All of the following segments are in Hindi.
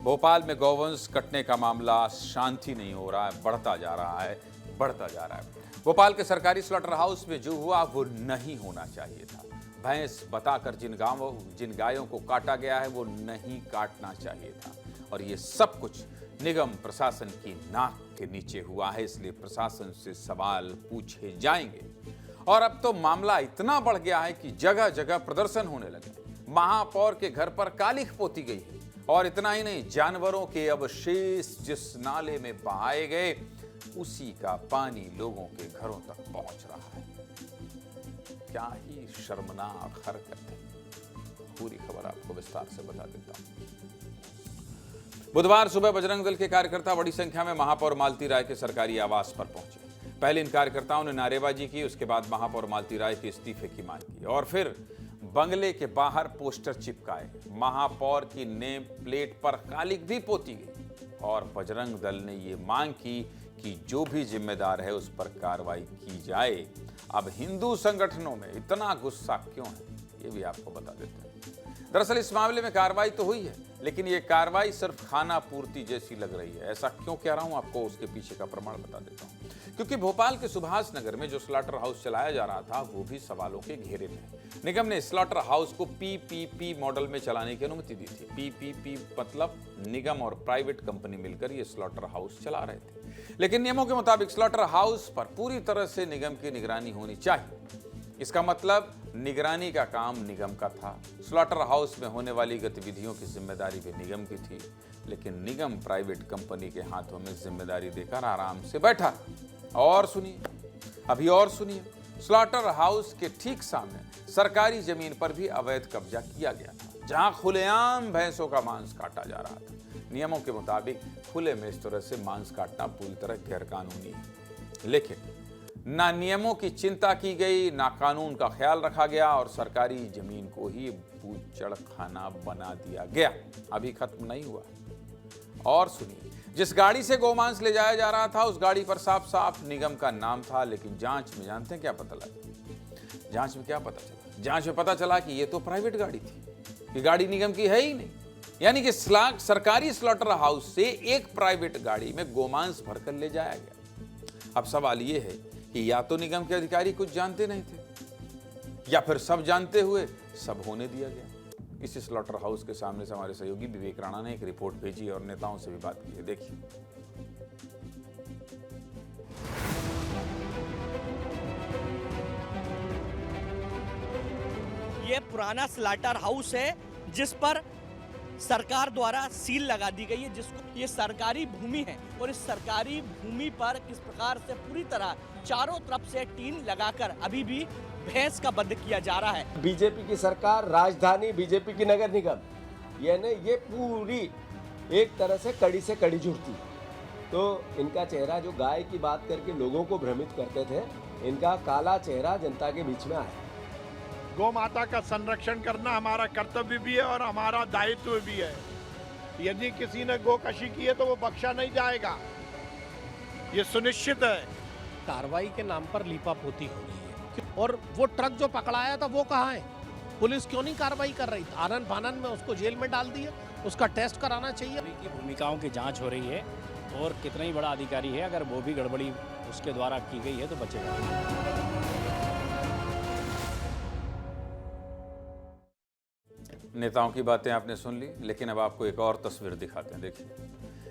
भोपाल में गौवंश कटने का मामला शांति नहीं हो रहा है, बढ़ता जा रहा है, बढ़ता जा रहा है। भोपाल के सरकारी स्लॉटर हाउस में जो हुआ वो नहीं होना चाहिए था। भैंस बताकर जिन गायों को काटा गया है वो नहीं काटना चाहिए था, और ये सब कुछ निगम प्रशासन की नाक के नीचे हुआ है, इसलिए प्रशासन से सवाल पूछे जाएंगे। और अब तो मामला इतना बढ़ गया है कि जगह जगह प्रदर्शन होने लगे। महापौर के घर पर कालिख पोती गई है, और इतना ही नहीं, जानवरों के अवशेष जिस नाले में बहाए गए उसी का पानी लोगों के घरों तक पहुंच रहा है। क्या ही शर्मनाक हरकत है। पूरी खबर आपको विस्तार से बता देता हूं। बुधवार सुबह बजरंग दल के कार्यकर्ता बड़ी संख्या में महापौर मालती राय के सरकारी आवास पर पहुंचे। पहले इन कार्यकर्ताओं ने नारेबाजी की, उसके बाद महापौर मालती राय के इस्तीफे की मांग की और फिर बंगले के बाहर पोस्टर चिपकाए। महापौर की नेम प्लेट पर कालिख भी पोती गई और बजरंग दल ने ये मांग की कि जो भी जिम्मेदार है उस पर कार्रवाई की जाए। अब हिंदू संगठनों में इतना गुस्सा क्यों है, ये भी आपको बता देते हैं। दरअसल इस मामले में कार्रवाई तो हुई है, लेकिन ये कार्रवाई सिर्फ खाना पूर्ति जैसी लग रही है। ऐसा क्यों कह रहा हूं, आपको उसके पीछे का प्रमाण बता देता हूं। क्योंकि भोपाल के सुभाष नगर में जो स्लॉटर हाउस चलाया जा रहा था वो भी सवालों के घेरे में है। निगम ने स्लॉटर हाउस को पीपीपी मॉडल में चलाने की अनुमति दी थी। पीपीपी मतलब निगम और प्राइवेट कंपनी मिलकर ये स्लॉटर हाउस चला रहे थे, लेकिन नियमों के मुताबिक स्लॉटर हाउस पर पूरी तरह से निगम की निगरानी होनी चाहिए। इसका मतलब निगरानी का काम निगम का था। स्लॉटर हाउस में होने वाली गतिविधियों की जिम्मेदारी भी निगम की थी, लेकिन निगम प्राइवेट कंपनी के हाथों में जिम्मेदारी देकर आराम से बैठा। और सुनिए, अभी और सुनिए, स्लॉटर हाउस के ठीक सामने सरकारी जमीन पर भी अवैध कब्जा किया गया था, जहां खुलेआम भैंसों का मांस काटा जा रहा था। नियमों के मुताबिक खुले में इस तरह से मांस काटना पूरी तरह गैरकानूनी है, लेकिन ना नियमों की चिंता की गई, ना कानून का ख्याल रखा गया और सरकारी जमीन को ही बूचड़ खाना बना दिया गया। अभी खत्म नहीं हुआ। और सुनिए, जिस गाड़ी से गोमांस ले जाया जा रहा था उस गाड़ी पर साफ साफ निगम का नाम था, लेकिन जांच में जानते हैं क्या पता लगा? जांच में क्या पता चला? जांच में पता चला कि ये तो प्राइवेट गाड़ी थी, ये गाड़ी निगम की है ही नहीं। यानी कि सरकारी स्लॉटर हाउस से एक प्राइवेट गाड़ी में गोमांस भरकर ले जाया गया। अब सवाल ये है कि या तो निगम के अधिकारी कुछ जानते नहीं थे, या फिर सब जानते हुए सब होने दिया गया। इसी स्लॉटर हाउस के सामने से हमारे सहयोगी विवेक राणा ने एक रिपोर्ट भेजी और नेताओं से भी बात की है। देखिए। ये पुराना स्लॉटर हाउस है जिस पर सरकार द्वारा सील लगा दी गई है, जिसको ये सरकारी भूमि है, और इस सरकारी भूमि पर किस प्रकार से पूरी तरह चारों तरफ से टीन लगाकर अभी भी भैंस का बंद किया जा रहा है। बीजेपी की सरकार, राजधानी, बीजेपी की नगर निगम, ये पूरी एक तरह से कड़ी जुड़ती। तो इनका चेहरा, जो गाय की बात करके लोगों को भ्रमित करते थे, इनका काला चेहरा जनता के बीच में आया। गौ माता का संरक्षण करना हमारा कर्तव्य भी है और हमारा दायित्व भी है। यदि किसी ने गोकशी की है तो वो बख्शा नहीं जाएगा, ये सुनिश्चित है। कार्रवाई के नाम पर लीपापोती हो रही है, और वो ट्रक जो पकड़ाया था वो कहाँ है? पुलिस क्यों नहीं कार्रवाई कर रही? आनन फानन में उसको जेल में डाल दिया, उसका टेस्ट कराना चाहिए। की भूमिकाओं की जांच हो रही है, और कितना ही बड़ा अधिकारी है, अगर वो भी गड़बड़ी उसके द्वारा की गई है तो बचेगा। नेताओं की बातें आपने सुन ली, लेकिन अब आपको एक और तस्वीर दिखाते हैं। देखिए,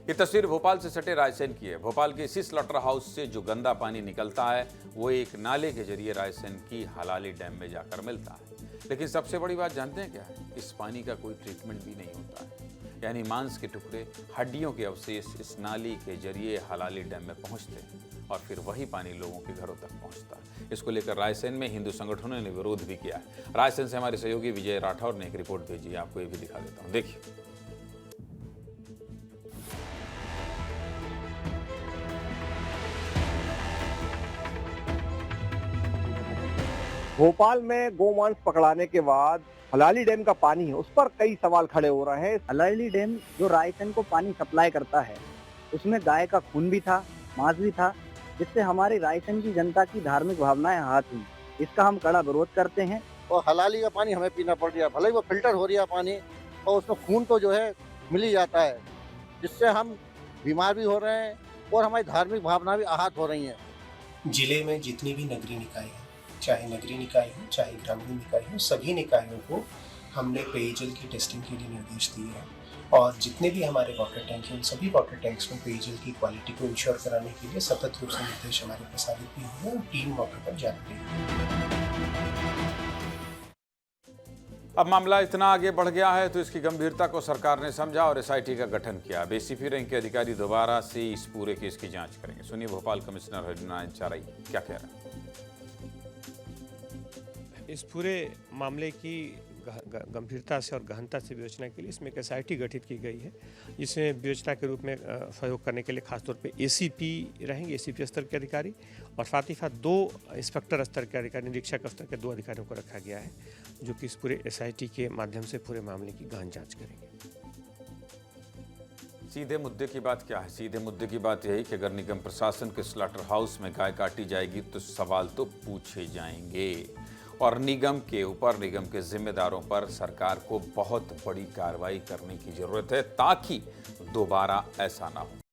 ये तस्वीर भोपाल से सटे रायसेन की है। भोपाल के इसी स्लॉटर हाउस से जो गंदा पानी निकलता है वो एक नाले के जरिए रायसेन की हलाली डैम में जाकर मिलता है। लेकिन सबसे बड़ी बात जानते हैं क्या है? इस पानी का कोई ट्रीटमेंट भी नहीं होता है। यानी मांस के टुकड़े, हड्डियों के अवशेष इस नाली के जरिए हलाली डैम में पहुंचते हैं और फिर वही पानी लोगों के घरों तक पहुंचता है। इसको लेकर रायसेन में हिंदू संगठनों ने विरोध भी किया है। रायसेन से हमारे सहयोगी विजय राठौर ने एक रिपोर्ट भेजी है, आपको ये भी दिखा देता हूं। देखिए। भोपाल में गोमांस पकड़ाने के बाद हलाली डैम का पानी है, उस पर कई सवाल खड़े हो रहे हैं। हलाली डैम जो रायसेन को पानी सप्लाई करता है, उसमें गाय का खून भी था, मांस भी था, जिससे हमारी रायसेन की जनता की धार्मिक भावनाएं आहत हुई। इसका हम कड़ा विरोध करते हैं। और हलाली का पानी हमें पीना पड़ रहा है, भले ही वो फिल्टर हो रहा है पानी, और उसमें खून तो जो है मिल ही जाता है, जिससे हम बीमार भी हो रहे हैं और हमारी धार्मिक भावना भी आहत हो रही है। जिले में जितनी भी नगरीय निकाय हैं, चाहे नगरीय निकाय हो चाहे ग्रामीण निकाय हो, सभी निकायों को हमने पेयजल की टेस्टिंग के लिए निर्देश दिए हैं और जितने भी हमारे वाटर टैंक हैं उन सभी वाटर टैंक्स में पेयजल की क्वालिटी को इंश्योर कराने के लिए सतत रूप से निर्देश हमारे प्रसारित भी हुए और टीम मौके पर जा रही है। अब मामला इतना आगे बढ़ गया है तो इसकी गंभीरता को सरकार ने समझा और एसआईटी का गठन किया। अब एसीपी रैंक के अधिकारी दोबारा से इस पूरे केस की जांच करेंगे। सुनिए भोपाल कमिश्नर हरिनारायण चाराई क्या कह रहे हैं। इस पूरे मामले की गंभीरता से और गहनता से विवेचना के लिए इसमें एक एसआईटी गठित की गई है, जिसमें विवेचना के रूप में सहयोग करने के लिए खासतौर पे एसीपी रहेंगे, एसीपी स्तर के अधिकारी, और साथ ही साथ 2 इंस्पेक्टर स्तर के अधिकारी, निरीक्षक स्तर के 2 अधिकारियों को रखा गया है, जो कि इस पूरे एसआईटी के माध्यम से पूरे मामले की गहन जाँच करेंगे। सीधे मुद्दे की बात क्या है? सीधे मुद्दे की बात यही कि अगर निगम प्रशासन के स्लॉटर हाउस में गाय काटी जाएगी तो सवाल तो पूछे जाएंगे और निगम के ऊपर, निगम के जिम्मेदारों पर सरकार को बहुत बड़ी कार्रवाई करने की जरूरत है ताकि दोबारा ऐसा ना हो।